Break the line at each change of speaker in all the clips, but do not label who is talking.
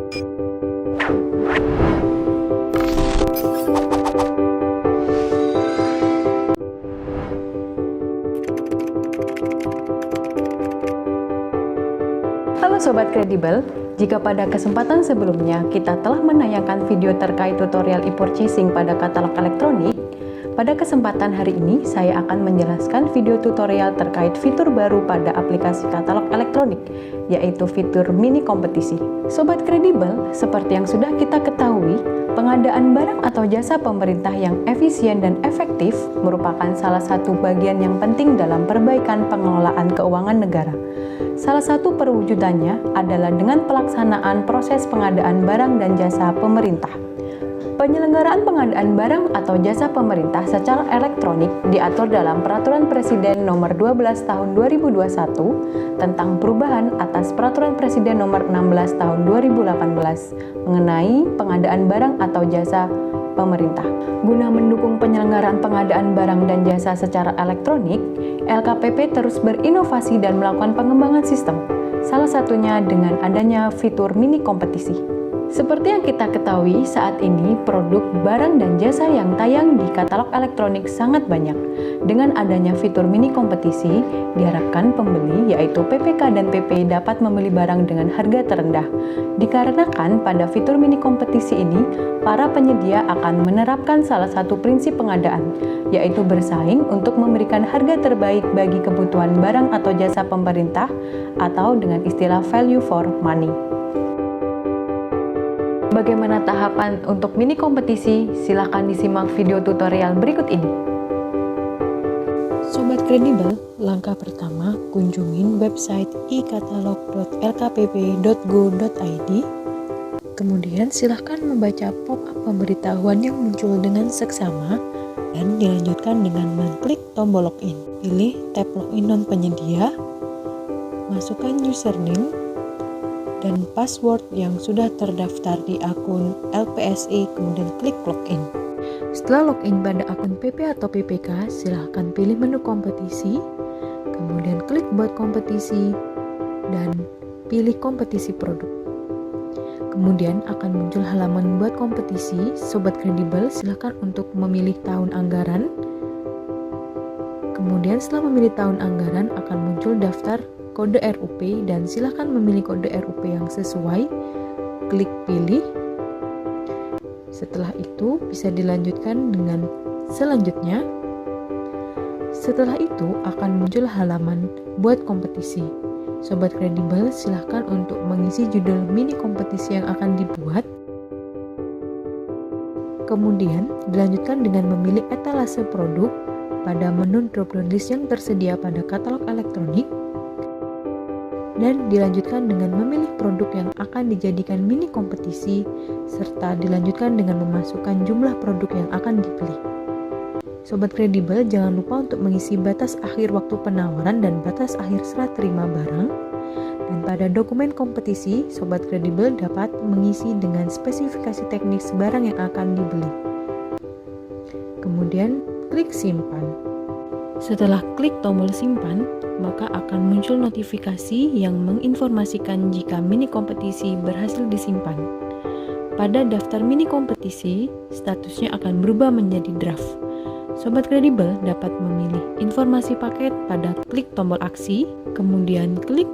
Halo Sobat Kredibel, jika pada kesempatan sebelumnya kita telah menayangkan video terkait tutorial e-purchasing pada katalog elektronik, pada kesempatan hari ini saya akan menjelaskan video tutorial terkait fitur baru pada aplikasi katalog elektronik, yaitu fitur mini kompetisi. Sobat Kredibel, seperti yang sudah kita ketahui, pengadaan barang atau jasa pemerintah yang efisien dan efektif merupakan salah satu bagian yang penting dalam perbaikan pengelolaan keuangan negara. Salah satu perwujudannya adalah dengan pelaksanaan proses pengadaan barang dan jasa pemerintah. Penyelenggaraan pengadaan barang atau jasa pemerintah secara elektronik diatur dalam Peraturan Presiden Nomor 12 Tahun 2021 tentang perubahan atas Peraturan Presiden Nomor 16 Tahun 2018 mengenai pengadaan barang atau jasa pemerintah. Guna mendukung penyelenggaraan pengadaan barang dan jasa secara elektronik, LKPP terus berinovasi dan melakukan pengembangan sistem, salah satunya dengan adanya fitur mini kompetisi. Seperti yang kita ketahui, saat ini produk, barang, dan jasa yang tayang di katalog elektronik sangat banyak. Dengan adanya fitur mini kompetisi, diharapkan pembeli yaitu PPK dan PP dapat membeli barang dengan harga terendah. Dikarenakan pada fitur mini kompetisi ini, para penyedia akan menerapkan salah satu prinsip pengadaan, yaitu bersaing untuk memberikan harga terbaik bagi kebutuhan barang atau jasa pemerintah, atau dengan istilah value for money. Bagaimana tahapan untuk mini kompetisi? Silahkan disimak video tutorial berikut ini.
Sobat Kredibel, langkah pertama, kunjungin website ikatalog.lkpp.go.id. Kemudian silahkan membaca pop-up pemberitahuan yang muncul dengan seksama dan dilanjutkan dengan mengklik tombol login. Pilih tab login non penyedia, masukkan username dan password yang sudah terdaftar di akun LPSI, kemudian klik login. Setelah login pada akun PP atau PPK, silahkan pilih menu kompetisi, kemudian klik buat kompetisi, dan pilih kompetisi produk. Kemudian akan muncul halaman buat kompetisi. Sobat Kredibel, silahkan untuk memilih tahun anggaran. Kemudian setelah memilih tahun anggaran, akan muncul daftar kode RUP dan silahkan memilih kode RUP yang sesuai, klik pilih. Setelah itu bisa dilanjutkan dengan selanjutnya. Setelah itu akan muncul halaman buat kompetisi. Sobat Kredibel, silahkan untuk mengisi judul mini kompetisi yang akan dibuat. Kemudian dilanjutkan dengan memilih etalase produk pada menu drop-down list yang tersedia pada katalog elektronik. Dan dilanjutkan dengan memilih produk yang akan dijadikan mini kompetisi, serta dilanjutkan dengan memasukkan jumlah produk yang akan dipilih. Sobat Kredibel, jangan lupa untuk mengisi batas akhir waktu penawaran dan batas akhir serah terima barang. Dan pada dokumen kompetisi, Sobat Kredibel dapat mengisi dengan spesifikasi teknis barang yang akan dibeli. Kemudian klik simpan. Setelah klik tombol simpan, maka akan muncul notifikasi yang menginformasikan jika mini kompetisi berhasil disimpan. Pada daftar mini kompetisi, statusnya akan berubah menjadi draft. Sobat Kredibel dapat memilih informasi paket pada klik tombol aksi, kemudian klik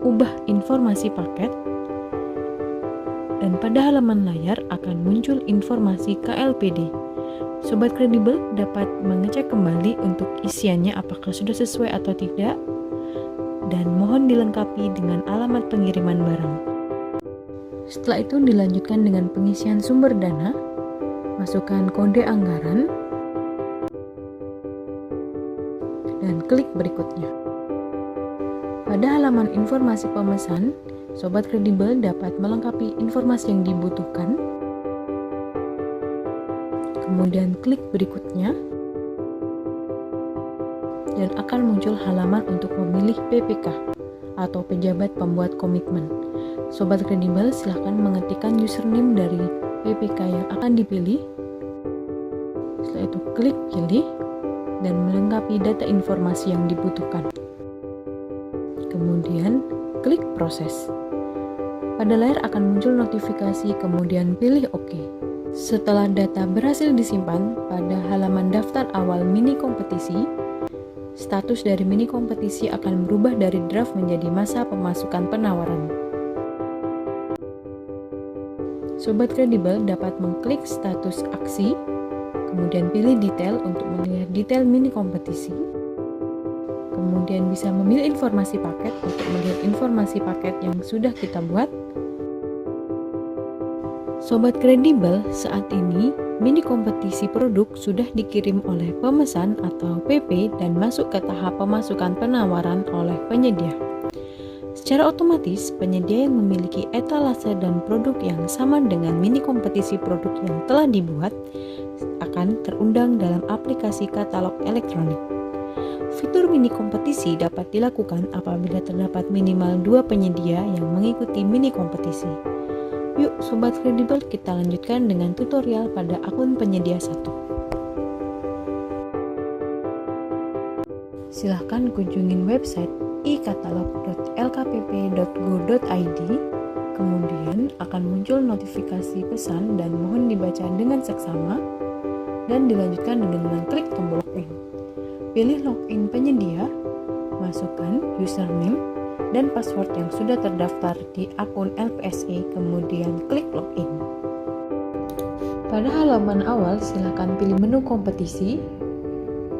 ubah informasi paket, dan pada halaman layar akan muncul informasi KLPD. Sobat Kredibel dapat mengecek kembali untuk isiannya apakah sudah sesuai atau tidak, dan mohon dilengkapi dengan alamat pengiriman barang. Setelah itu dilanjutkan dengan pengisian sumber dana, masukkan kode anggaran, dan klik berikutnya. Pada halaman informasi pemesan, Sobat Kredibel dapat melengkapi informasi yang dibutuhkan. Kemudian klik berikutnya dan akan muncul halaman untuk memilih PPK atau pejabat pembuat komitmen. Sobat Kredibel silahkan mengetikkan username dari PPK yang akan dipilih. Setelah itu klik pilih dan melengkapi data informasi yang dibutuhkan. Kemudian klik proses. Pada layar akan muncul notifikasi, kemudian pilih OK. Setelah data berhasil disimpan pada halaman daftar awal mini kompetisi, status dari mini kompetisi akan berubah dari draft menjadi masa pemasukan penawaran. Sobat Kredibel dapat mengklik status aksi, kemudian pilih detail untuk melihat detail mini kompetisi. Kemudian bisa memilih informasi paket untuk melihat informasi paket yang sudah kita buat. Sobat Kredibel, saat ini mini kompetisi produk sudah dikirim oleh pemesan atau PP dan masuk ke tahap pemasukan penawaran oleh penyedia. Secara otomatis, penyedia yang memiliki etalase dan produk yang sama dengan mini kompetisi produk yang telah dibuat akan terundang dalam aplikasi katalog elektronik. Fitur mini kompetisi dapat dilakukan apabila terdapat minimal 2 penyedia yang mengikuti mini kompetisi. Yuk Sobat Kredibel, kita lanjutkan dengan tutorial pada akun penyedia 1. Silahkan kunjungin website ikatalog.lkpp.go.id, kemudian akan muncul notifikasi pesan dan mohon dibaca dengan seksama, dan dilanjutkan dengan mengklik tombol login. Pilih login penyedia, masukkan username dan password yang sudah terdaftar di akun LPSE, kemudian klik login. Pada halaman awal, silakan pilih menu kompetisi,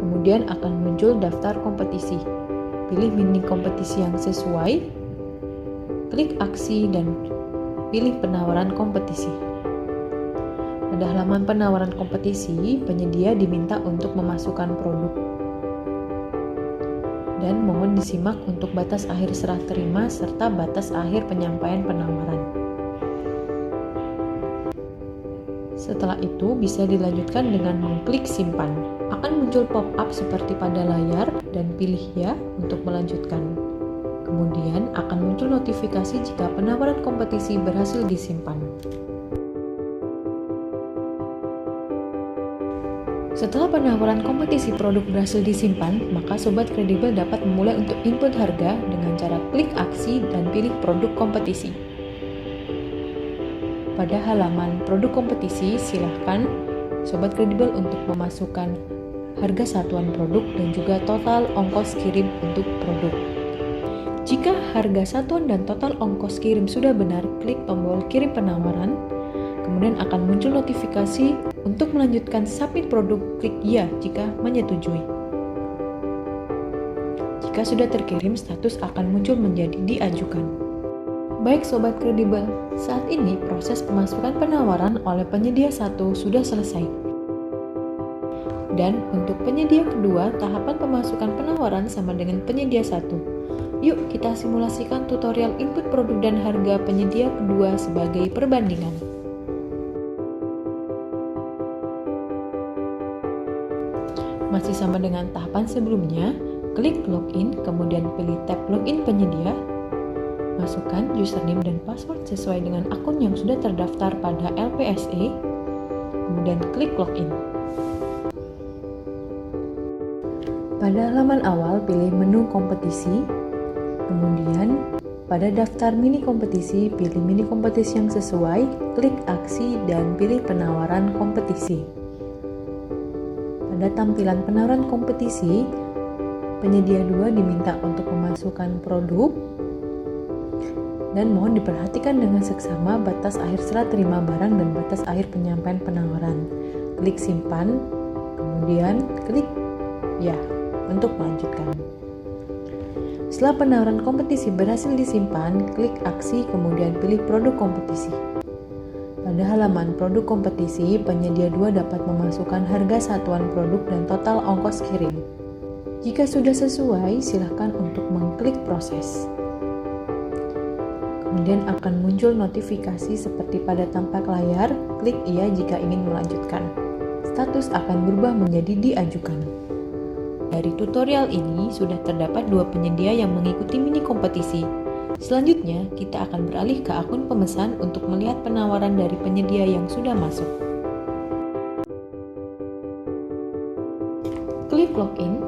kemudian akan muncul daftar kompetisi. Pilih mini kompetisi yang sesuai, klik aksi dan pilih penawaran kompetisi. Pada halaman penawaran kompetisi, penyedia diminta untuk memasukkan produk. Dan mohon disimak untuk batas akhir serah terima serta batas akhir penyampaian penawaran. Setelah itu bisa dilanjutkan dengan mengklik simpan. Akan muncul pop-up seperti pada layar dan pilih ya untuk melanjutkan. Kemudian akan muncul notifikasi jika penawaran kompetisi berhasil disimpan. Setelah penawaran kompetisi produk berhasil disimpan, maka Sobat Kredibel dapat memulai untuk input harga dengan cara klik aksi dan pilih produk kompetisi. Pada halaman produk kompetisi, silahkan Sobat Kredibel untuk memasukkan harga satuan produk dan juga total ongkos kirim untuk produk. Jika harga satuan dan total ongkos kirim sudah benar, klik tombol kirim penawaran. Kemudian akan muncul notifikasi untuk melanjutkan submit produk, klik ya jika menyetujui. Jika sudah terkirim, status akan muncul menjadi diajukan. Baik Sobat Kredibel, saat ini proses pemasukan penawaran oleh penyedia 1 sudah selesai. Dan untuk penyedia kedua, tahapan pemasukan penawaran sama dengan penyedia 1. Yuk kita simulasikan tutorial input produk dan harga penyedia kedua sebagai perbandingan. Masih sama dengan tahapan sebelumnya, klik login, kemudian pilih tab login penyedia, masukkan username dan password sesuai dengan akun yang sudah terdaftar pada LPSE, kemudian klik login. Pada halaman awal, pilih menu kompetisi, kemudian pada daftar mini kompetisi, pilih mini kompetisi yang sesuai, klik aksi dan pilih penawaran kompetisi. Pada tampilan penawaran kompetisi, penyedia 2 diminta untuk memasukkan produk dan mohon diperhatikan dengan seksama batas akhir serah terima barang dan batas akhir penyampaian penawaran. Klik simpan, kemudian klik ya untuk melanjutkan. Setelah penawaran kompetisi berhasil disimpan, klik aksi kemudian pilih produk kompetisi. Pada halaman produk kompetisi, penyedia 2 dapat memasukkan harga satuan produk dan total ongkos kirim. Jika sudah sesuai, silakan untuk mengklik proses. Kemudian akan muncul notifikasi seperti pada tampak layar, klik iya jika ingin melanjutkan. Status akan berubah menjadi diajukan. Dari tutorial ini sudah terdapat 2 penyedia yang mengikuti mini kompetisi. Selanjutnya, kita akan beralih ke akun pemesan untuk melihat penawaran dari penyedia yang sudah masuk. Klik login,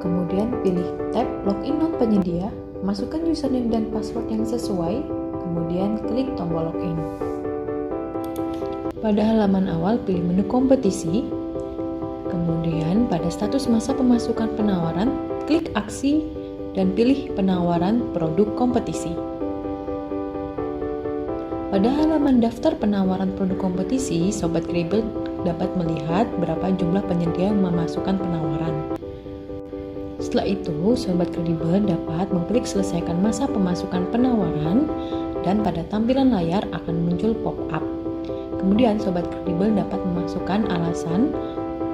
kemudian pilih tab login non penyedia, masukkan username dan password yang sesuai, kemudian klik tombol login. Pada halaman awal pilih menu kompetisi, kemudian pada status masa pemasukan penawaran, klik aksi dan pilih penawaran produk kompetisi. Pada halaman daftar penawaran produk kompetisi, Sobat Kredibel dapat melihat berapa jumlah penyedia yang memasukkan penawaran. Setelah itu, Sobat Kredibel dapat mengklik selesaikan masa pemasukan penawaran dan pada tampilan layar akan muncul pop-up. Kemudian Sobat Kredibel dapat memasukkan alasan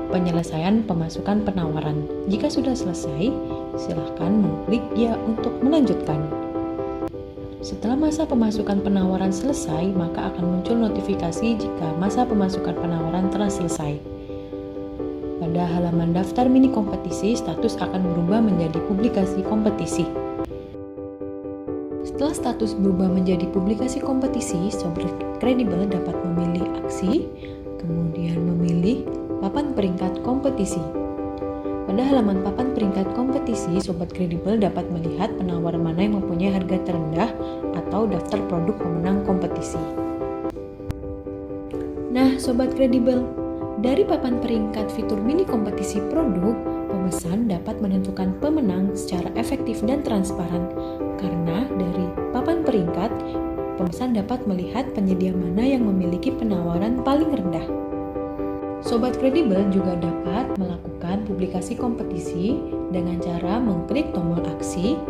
penyelesaian pemasukan penawaran. Jika sudah selesai, silakan mengklik ya untuk melanjutkan. Setelah masa pemasukan penawaran selesai, maka akan muncul notifikasi jika masa pemasukan penawaran telah selesai. Pada halaman daftar mini kompetisi, status akan berubah menjadi publikasi kompetisi. Setelah status berubah menjadi publikasi kompetisi, Sobat Kredibel dapat memilih aksi, kemudian memilih papan peringkat kompetisi. Pada halaman papan peringkat kompetisi, Sobat Kredibel dapat melihat penawaran mana yang mempunyai harga terendah atau daftar produk pemenang kompetisi. Nah, Sobat Kredibel, dari papan peringkat fitur mini kompetisi produk, pemesan dapat menentukan pemenang secara efektif dan transparan. Karena dari papan peringkat, pemesan dapat melihat penyedia mana yang memiliki penawaran paling rendah. Sobat Kredibel juga dapat melakukan publikasi kompetisi dengan cara mengklik tombol aksi,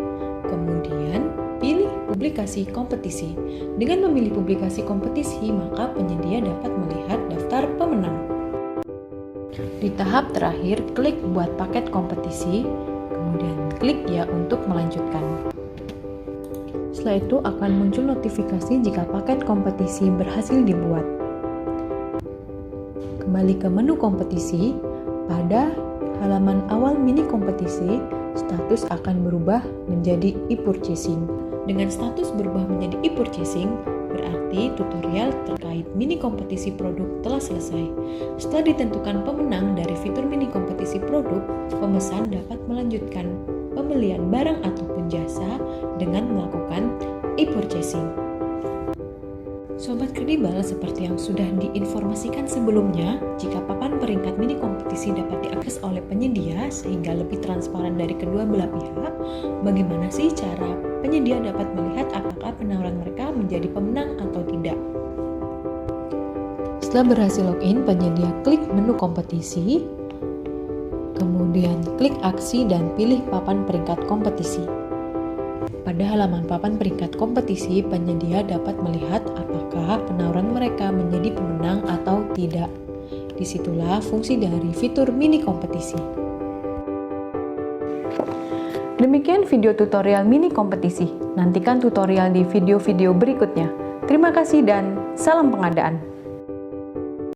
kemudian pilih publikasi kompetisi. Dengan memilih publikasi kompetisi, maka penyedia dapat melihat daftar pemenang. Di tahap terakhir, klik buat paket kompetisi, kemudian klik ya untuk melanjutkan. Setelah itu akan muncul notifikasi jika paket kompetisi berhasil dibuat. Kembali ke menu kompetisi, pada halaman awal mini kompetisi, status akan berubah menjadi e-purchasing. Dengan status berubah menjadi e-purchasing, berarti tutorial terkait mini kompetisi produk telah selesai. Setelah ditentukan pemenang dari fitur mini kompetisi produk, pemesan dapat melanjutkan pembelian barang ataupun jasa dengan melakukan e-purchasing. Sobat Kredibel, seperti yang sudah diinformasikan sebelumnya, jika papan peringkat mini kompetisi dapat diakses oleh penyedia sehingga lebih transparan dari kedua belah pihak, bagaimana sih cara penyedia dapat melihat apakah penawaran mereka menjadi pemenang atau tidak? Setelah berhasil login, penyedia klik menu kompetisi, kemudian klik aksi dan pilih papan peringkat kompetisi. Pada halaman papan peringkat kompetisi, penyedia dapat melihat apakah penawaran mereka menjadi pemenang atau tidak. Disitulah fungsi dari fitur mini kompetisi.
Demikian video tutorial mini kompetisi. Nantikan tutorial di video-video berikutnya. Terima kasih dan salam pengadaan.